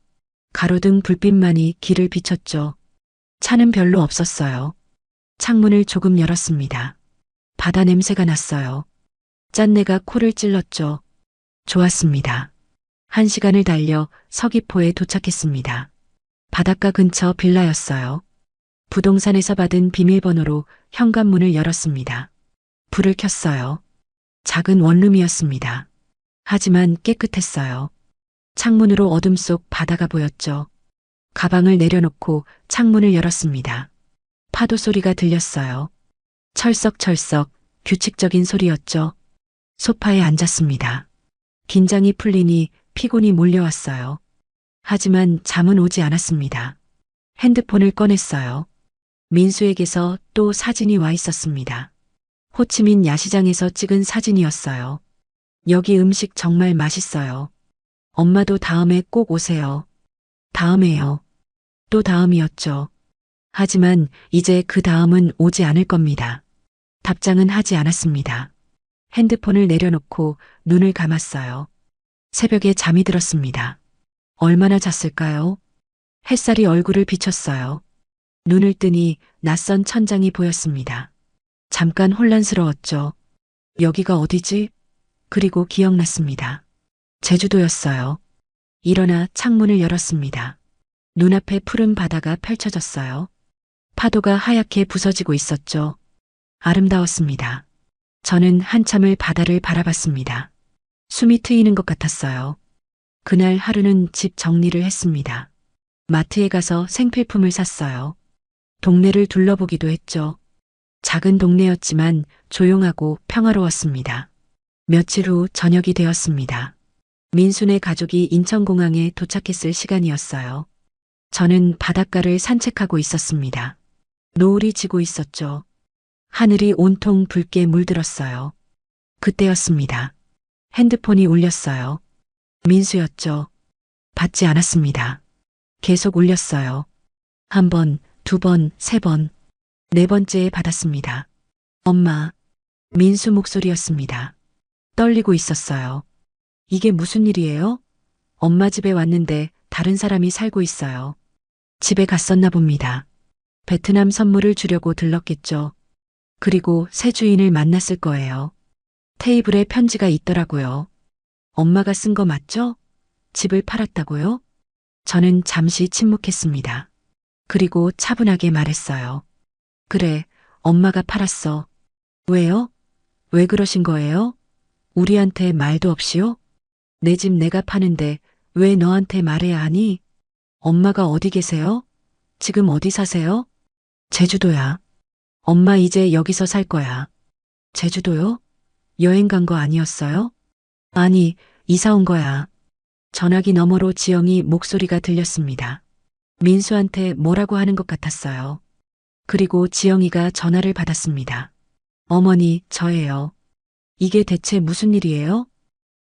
가로등 불빛만이 길을 비췄죠. 차는 별로 없었어요. 창문을 조금 열었습니다. 바다 냄새가 났어요. 짠내가 코를 찔렀죠. 좋았습니다. 1시간을 달려 서귀포에 도착했습니다. 바닷가 근처 빌라였어요. 부동산에서 받은 비밀번호로 현관문을 열었습니다. 불을 켰어요. 작은 원룸이었습니다. 하지만 깨끗했어요. 창문으로 어둠 속 바다가 보였죠. 가방을 내려놓고 창문을 열었습니다. 파도 소리가 들렸어요. 철썩철썩 규칙적인 소리였죠. 소파에 앉았습니다. 긴장이 풀리니 피곤이 몰려왔어요. 하지만 잠은 오지 않았습니다. 핸드폰을 꺼냈어요. 민수에게서 또 사진이 와 있었습니다. 호치민 야시장에서 찍은 사진이었어요. 여기 음식 정말 맛있어요. 엄마도 다음에 꼭 오세요. 다음에요. 또 다음이었죠. 하지만 이제 그 다음은 오지 않을 겁니다. 답장은 하지 않았습니다. 핸드폰을 내려놓고 눈을 감았어요. 새벽에 잠이 들었습니다. 얼마나 잤을까요? 햇살이 얼굴을 비쳤어요. 눈을 뜨니 낯선 천장이 보였습니다. 잠깐 혼란스러웠죠. 여기가 어디지? 그리고 기억났습니다. 제주도였어요. 일어나 창문을 열었습니다. 눈앞에 푸른 바다가 펼쳐졌어요. 파도가 하얗게 부서지고 있었죠. 아름다웠습니다. 저는 한참을 바다를 바라봤습니다. 숨이 트이는 것 같았어요. 그날 하루는 집 정리를 했습니다. 마트에 가서 생필품을 샀어요. 동네를 둘러보기도 했죠. 작은 동네였지만 조용하고 평화로웠습니다. 며칠 후 저녁이 되었습니다. 민수네 가족이 인천공항에 도착했을 시간이었어요. 저는 바닷가를 산책하고 있었습니다. 노을이 지고 있었죠. 하늘이 온통 붉게 물들었어요. 그때였습니다. 핸드폰이 울렸어요. 민수였죠. 받지 않았습니다. 계속 울렸어요. 1번, 2번, 3번, 4번째에 받았습니다. 엄마, 민수 목소리였습니다. 떨리고 있었어요. 이게 무슨 일이에요? 엄마 집에 왔는데 다른 사람이 살고 있어요. 집에 갔었나 봅니다. 베트남 선물을 주려고 들렀겠죠. 그리고 새 주인을 만났을 거예요. 테이블에 편지가 있더라고요. 엄마가 쓴 거 맞죠? 집을 팔았다고요? 저는 잠시 침묵했습니다. 그리고 차분하게 말했어요. 그래, 엄마가 팔았어. 왜요? 왜 그러신 거예요? 우리한테 말도 없이요? 내 집 내가 파는데 왜 너한테 말해야 하니? 엄마가 어디 계세요? 지금 어디 사세요? 제주도야. 엄마 이제 여기서 살 거야. 제주도요? 여행 간 거 아니었어요? 아니, 이사 온 거야. 전화기 너머로 지영이 목소리가 들렸습니다. 민수한테 뭐라고 하는 것 같았어요. 그리고 지영이가 전화를 받았습니다. 어머니, 저예요. 이게 대체 무슨 일이에요?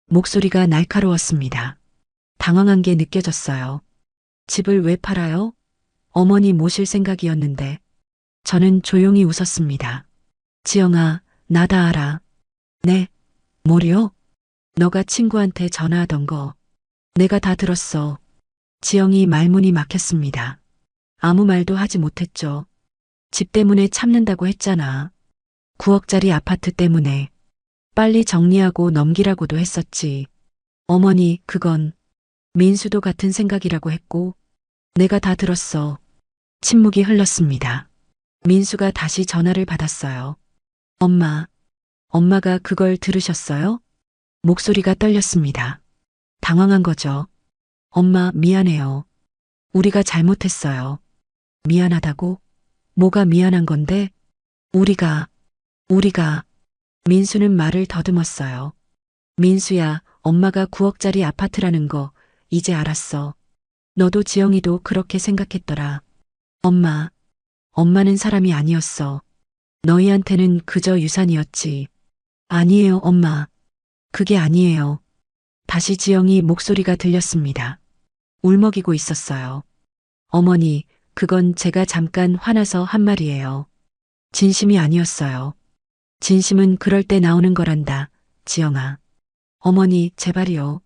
목소리가 날카로웠습니다. 당황한 게 느껴졌어요. 집을 왜 팔아요? 어머니 모실 생각이었는데. 저는 조용히 웃었습니다. 지영아, 나 다 알아. 네, 뭐요? 너가 친구한테 전화하던 거. 내가 다 들었어. 지영이 말문이 막혔습니다. 아무 말도 하지 못했죠. 집 때문에 참는다고 했잖아. 9억짜리 아파트 때문에. 빨리 정리하고 넘기라고도 했었지. 어머니, 그건 민수도 같은 생각이라고 했고, 내가 다 들었어. 침묵이 흘렀습니다. 민수가 다시 전화를 받았어요. 엄마가 그걸 들으셨어요? 목소리가 떨렸습니다. 당황한 거죠. 엄마, 미안해요. 우리가 잘못했어요. 미안하다고? 뭐가 미안한 건데? 우리가, 민수는 말을 더듬었어요. 민수야, 엄마가 9억짜리 아파트라는 거 이제 알았어. 너도 지영이도 그렇게 생각했더라. 엄마는 사람이 아니었어. 너희한테는 그저 유산이었지. 아니에요, 엄마. 그게 아니에요. 다시 지영이 목소리가 들렸습니다. 울먹이고 있었어요. 어머니, 그건 제가 잠깐 화나서 한 말이에요. 진심이 아니었어요. 진심은 그럴 때 나오는 거란다, 지영아. 어머니, 제발이요.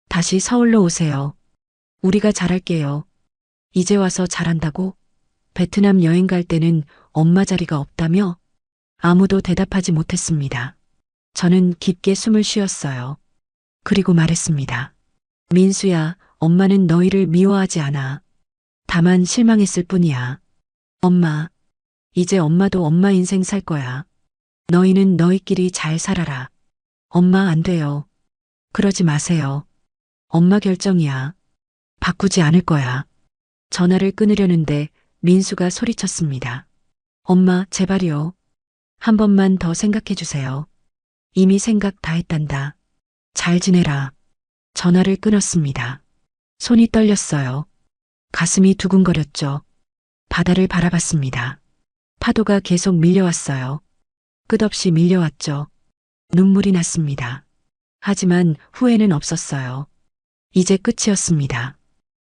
다시 서울로 오세요. 우리가 잘할게요. 이제 와서 잘한다고? 베트남 여행 갈 때는 엄마 자리가 없다며? 아무도 대답하지 못했습니다. 저는 깊게 숨을 쉬었어요. 그리고 말했습니다. 민수야, 엄마는 너희를 미워하지 않아. 다만 실망했을 뿐이야. 엄마, 이제 엄마도 엄마 인생 살 거야. 너희는 너희끼리 잘 살아라. 엄마 안 돼요. 그러지 마세요. 엄마 결정이야. 바꾸지 않을 거야. 전화를 끊으려는데 민수가 소리쳤습니다. 엄마, 제발이요. 한 번만 더 생각해 주세요. 이미 생각 다 했단다. 잘 지내라. 전화를 끊었습니다. 손이 떨렸어요. 가슴이 두근거렸죠. 바다를 바라봤습니다. 파도가 계속 밀려왔어요. 끝없이 밀려왔죠. 눈물이 났습니다. 하지만 후회는 없었어요. 이제 끝이었습니다.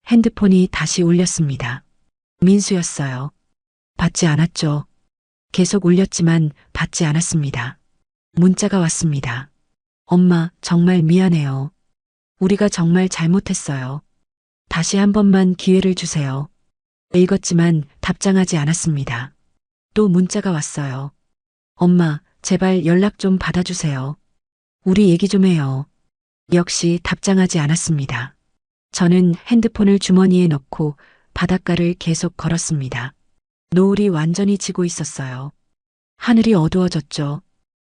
핸드폰이 다시 울렸습니다. 민수였어요. 받지 않았죠. 계속 울렸지만 받지 않았습니다. 문자가 왔습니다. 엄마, 정말 미안해요. 우리가 정말 잘못했어요. 다시 한 번만 기회를 주세요. 읽었지만 답장하지 않았습니다. 또 문자가 왔어요. 엄마, 제발 연락 좀 받아주세요. 우리 얘기 좀 해요. 역시 답장하지 않았습니다. 저는 핸드폰을 주머니에 넣고 바닷가를 계속 걸었습니다. 노을이 완전히 지고 있었어요. 하늘이 어두워졌죠.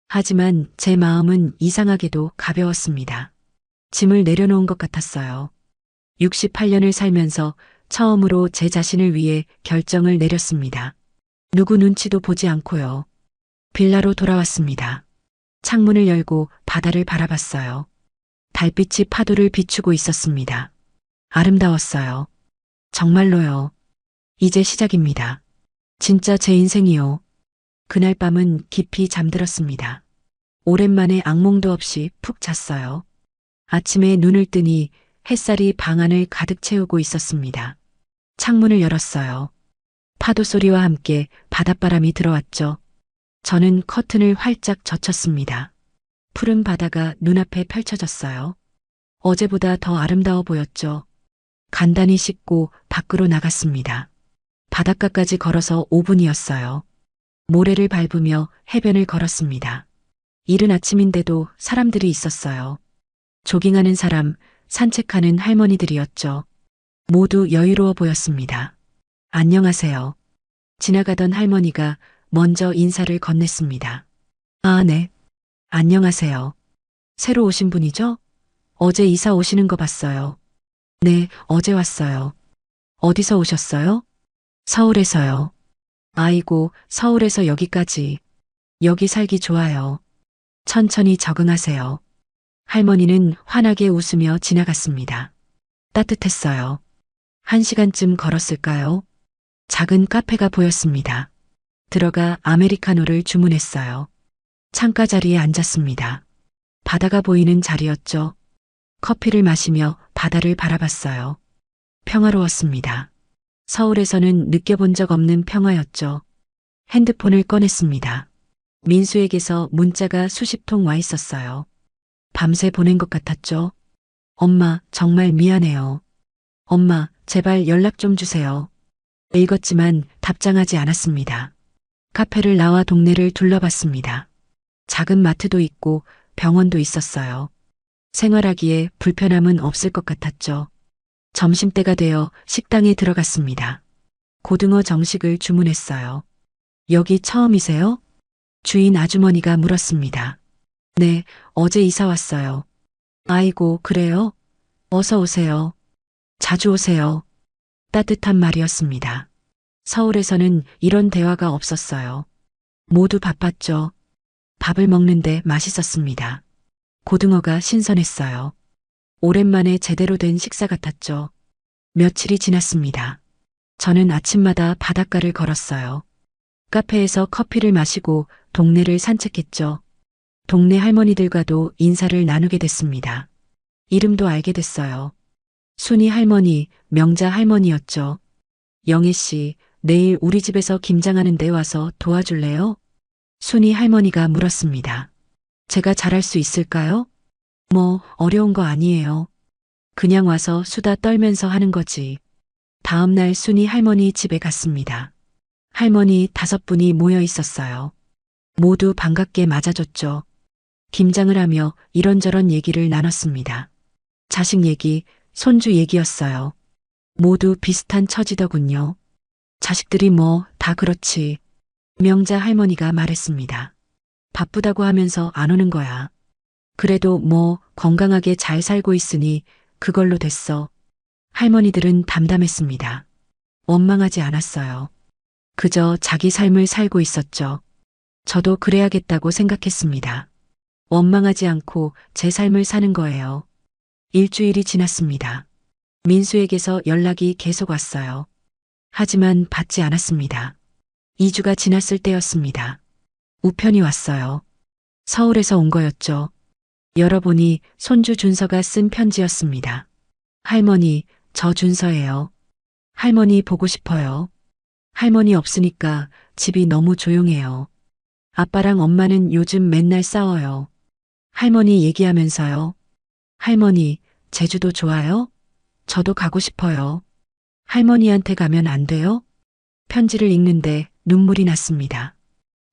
하지만 제 마음은 이상하게도 가벼웠습니다. 짐을 내려놓은 것 같았어요. 68년을 살면서 처음으로 제 자신을 위해 결정을 내렸습니다. 누구 눈치도 보지 않고요. 빌라로 돌아왔습니다. 창문을 열고 바다를 바라봤어요. 달빛이 파도를 비추고 있었습니다. 아름다웠어요. 정말로요. 이제 시작입니다. 진짜 제 인생이요. 그날 밤은 깊이 잠들었습니다. 오랜만에 악몽도 없이 푹 잤어요. 아침에 눈을 뜨니 햇살이 방 안을 가득 채우고 있었습니다. 창문을 열었어요. 파도 소리와 함께 바닷바람이 들어왔죠. 저는 커튼을 활짝 젖혔습니다. 푸른 바다가 눈앞에 펼쳐졌어요. 어제보다 더 아름다워 보였죠. 간단히 씻고 밖으로 나갔습니다. 바닷가까지 걸어서 5분이었어요. 모래를 밟으며 해변을 걸었습니다. 이른 아침인데도 사람들이 있었어요. 조깅하는 사람, 산책하는 할머니들이었죠. 모두 여유로워 보였습니다. 안녕하세요. 지나가던 할머니가 먼저 인사를 건넸습니다. 아, 네. 안녕하세요. 새로 오신 분이죠? 어제 이사 오시는 거 봤어요. 네, 어제 왔어요. 어디서 오셨어요? 서울에서요. 아이고, 서울에서 여기까지. 여기 살기 좋아요. 천천히 적응하세요. 할머니는 환하게 웃으며 지나갔습니다. 따뜻했어요. 1시간쯤 걸었을까요? 작은 카페가 보였습니다. 들어가 아메리카노를 주문했어요. 창가 자리에 앉았습니다. 바다가 보이는 자리였죠. 커피를 마시며 바다를 바라봤어요. 평화로웠습니다. 서울에서는 느껴본 적 없는 평화였죠. 핸드폰을 꺼냈습니다. 민수에게서 문자가 수십 통 와 있었어요. 밤새 보낸 것 같았죠. 엄마, 정말 미안해요. 엄마, 제발 연락 좀 주세요. 읽었지만 답장하지 않았습니다. 카페를 나와 동네를 둘러봤습니다. 작은 마트도 있고 병원도 있었어요. 생활하기에 불편함은 없을 것 같았죠. 점심때가 되어 식당에 들어갔습니다. 고등어 정식을 주문했어요. 여기 처음이세요? 주인 아주머니가 물었습니다. 네, 어제 이사 왔어요. 아이고, 그래요? 어서 오세요. 자주 오세요. 따뜻한 말이었습니다. 서울에서는 이런 대화가 없었어요. 모두 바빴죠. 밥을 먹는데 맛있었습니다. 고등어가 신선했어요. 오랜만에 제대로 된 식사 같았죠. 며칠이 지났습니다. 저는 아침마다 바닷가를 걸었어요. 카페에서 커피를 마시고 동네를 산책했죠. 동네 할머니들과도 인사를 나누게 됐습니다. 이름도 알게 됐어요. 순이 할머니, 명자 할머니였죠. 영애 씨, 내일 우리 집에서 김장하는데 와서 도와줄래요? 순이 할머니가 물었습니다. 제가 잘할 수 있을까요? 뭐, 어려운 거 아니에요. 그냥 와서 수다 떨면서 하는 거지. 다음 날 순이 할머니 집에 갔습니다. 할머니 5분이 모여 있었어요. 모두 반갑게 맞아줬죠. 김장을 하며 이런저런 얘기를 나눴습니다. 자식 얘기, 손주 얘기였어요. 모두 비슷한 처지더군요. 자식들이 뭐 다 그렇지. 명자 할머니가 말했습니다. 바쁘다고 하면서 안 오는 거야. 그래도 뭐 건강하게 잘 살고 있으니 그걸로 됐어. 할머니들은 담담했습니다. 원망하지 않았어요. 그저 자기 삶을 살고 있었죠. 저도 그래야겠다고 생각했습니다. 원망하지 않고 제 삶을 사는 거예요. 일주일이 지났습니다. 민수에게서 연락이 계속 왔어요. 하지만 받지 않았습니다. 2주가 지났을 때였습니다. 우편이 왔어요. 서울에서 온 거였죠. 열어보니 손주 준서가 쓴 편지였습니다. 할머니, 저 준서예요. 할머니 보고 싶어요. 할머니 없으니까 집이 너무 조용해요. 아빠랑 엄마는 요즘 맨날 싸워요. 할머니 얘기하면서요. 할머니, 제주도 좋아요? 저도 가고 싶어요. 할머니한테 가면 안 돼요? 편지를 읽는데 눈물이 났습니다.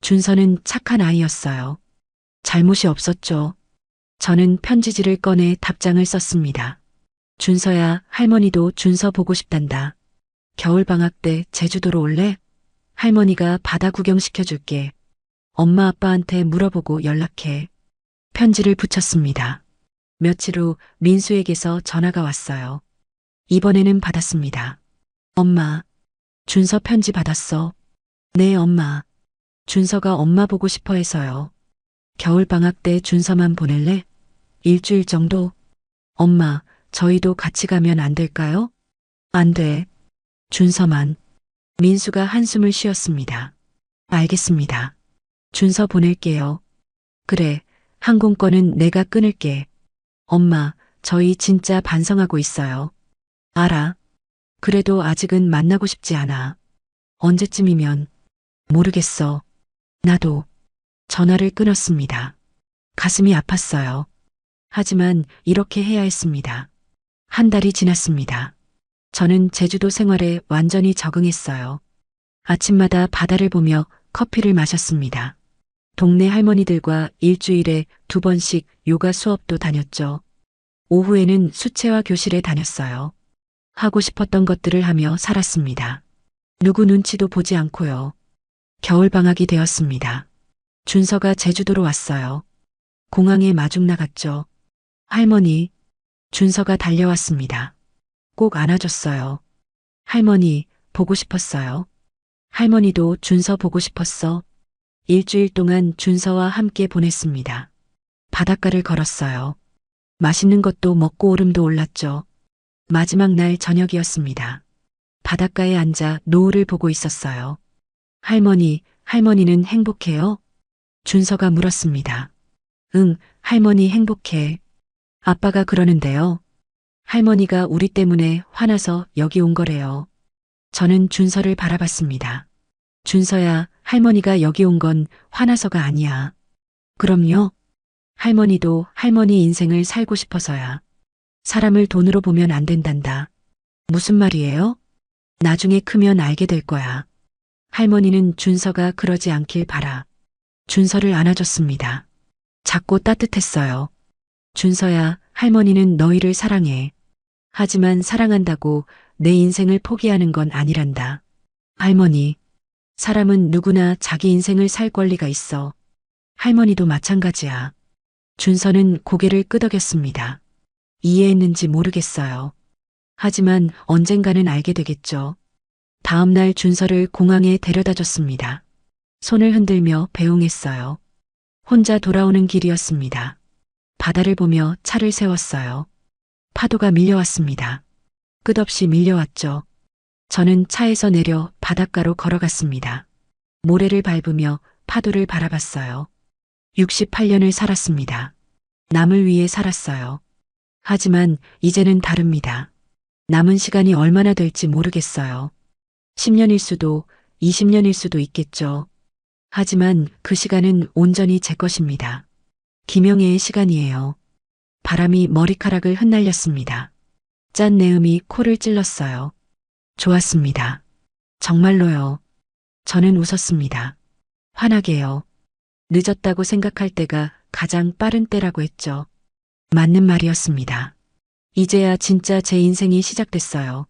준서는 착한 아이였어요. 잘못이 없었죠. 저는 편지지를 꺼내 답장을 썼습니다. 준서야, 할머니도 준서 보고 싶단다. 겨울방학 때 제주도로 올래? 할머니가 바다 구경시켜줄게. 엄마 아빠한테 물어보고 연락해. 편지를 붙였습니다. 며칠 후 민수에게서 전화가 왔어요. 이번에는 받았습니다. 엄마, 준서 편지 받았어. 네, 엄마. 준서가 엄마 보고 싶어 해서요. 겨울방학 때 준서만 보낼래? 일주일 정도? 엄마, 저희도 같이 가면 안 될까요? 안 돼. 준서만. 민수가 한숨을 쉬었습니다. 알겠습니다. 준서 보낼게요. 그래, 항공권은 내가 끊을게. 엄마, 저희 진짜 반성하고 있어요. 알아. 그래도 아직은 만나고 싶지 않아. 언제쯤이면? 모르겠어. 나도. 전화를 끊었습니다. 가슴이 아팠어요. 하지만 이렇게 해야 했습니다. 한 달이 지났습니다. 저는 제주도 생활에 완전히 적응했어요. 아침마다 바다를 보며 커피를 마셨습니다. 동네 할머니들과 일주일에 2번씩 요가 수업도 다녔죠. 오후에는 수채화 교실에 다녔어요. 하고 싶었던 것들을 하며 살았습니다. 누구 눈치도 보지 않고요. 겨울방학이 되었습니다. 준서가 제주도로 왔어요. 공항에 마중 나갔죠. 할머니, 준서가 달려왔습니다. 꼭 안아줬어요. 할머니, 보고 싶었어요. 할머니도 준서 보고 싶었어. 일주일 동안 준서와 함께 보냈습니다. 바닷가를 걸었어요. 맛있는 것도 먹고 오름도 올랐죠. 마지막 날 저녁이었습니다. 바닷가에 앉아 노을을 보고 있었어요. 할머니, 할머니는 행복해요? 준서가 물었습니다. 응, 할머니 행복해. 아빠가 그러는데요. 할머니가 우리 때문에 화나서 여기 온 거래요. 저는 준서를 바라봤습니다. 준서야, 할머니가 여기 온 건 화나서가 아니야. 그럼요. 할머니도 할머니 인생을 살고 싶어서야. 사람을 돈으로 보면 안 된단다. 무슨 말이에요? 나중에 크면 알게 될 거야. 할머니는 준서가 그러지 않길 바라. 준서를 안아줬습니다. 작고 따뜻했어요. 준서야, 할머니는 너희를 사랑해. 하지만 사랑한다고 내 인생을 포기하는 건 아니란다. 할머니, 사람은 누구나 자기 인생을 살 권리가 있어. 할머니도 마찬가지야. 준서는 고개를 끄덕였습니다. 이해했는지 모르겠어요. 하지만 언젠가는 알게 되겠죠. 다음 날 준서를 공항에 데려다 줬습니다. 손을 흔들며 배웅했어요. 혼자 돌아오는 길이었습니다. 바다를 보며 차를 세웠어요. 파도가 밀려왔습니다. 끝없이 밀려왔죠. 저는 차에서 내려 바닷가로 걸어갔습니다. 모래를 밟으며 파도를 바라봤어요. 68년을 살았습니다. 남을 위해 살았어요. 하지만 이제는 다릅니다. 남은 시간이 얼마나 될지 모르겠어요. 10년일 수도 20년일 수도 있겠죠. 하지만 그 시간은 온전히 제 것입니다. 김영애의 시간이에요. 바람이 머리카락을 흩날렸습니다. 짠 내음이 코를 찔렀어요. 좋았습니다. 정말로요. 저는 웃었습니다. 환하게요. 늦었다고 생각할 때가 가장 빠른 때라고 했죠. 맞는 말이었습니다. 이제야 진짜 제 인생이 시작됐어요.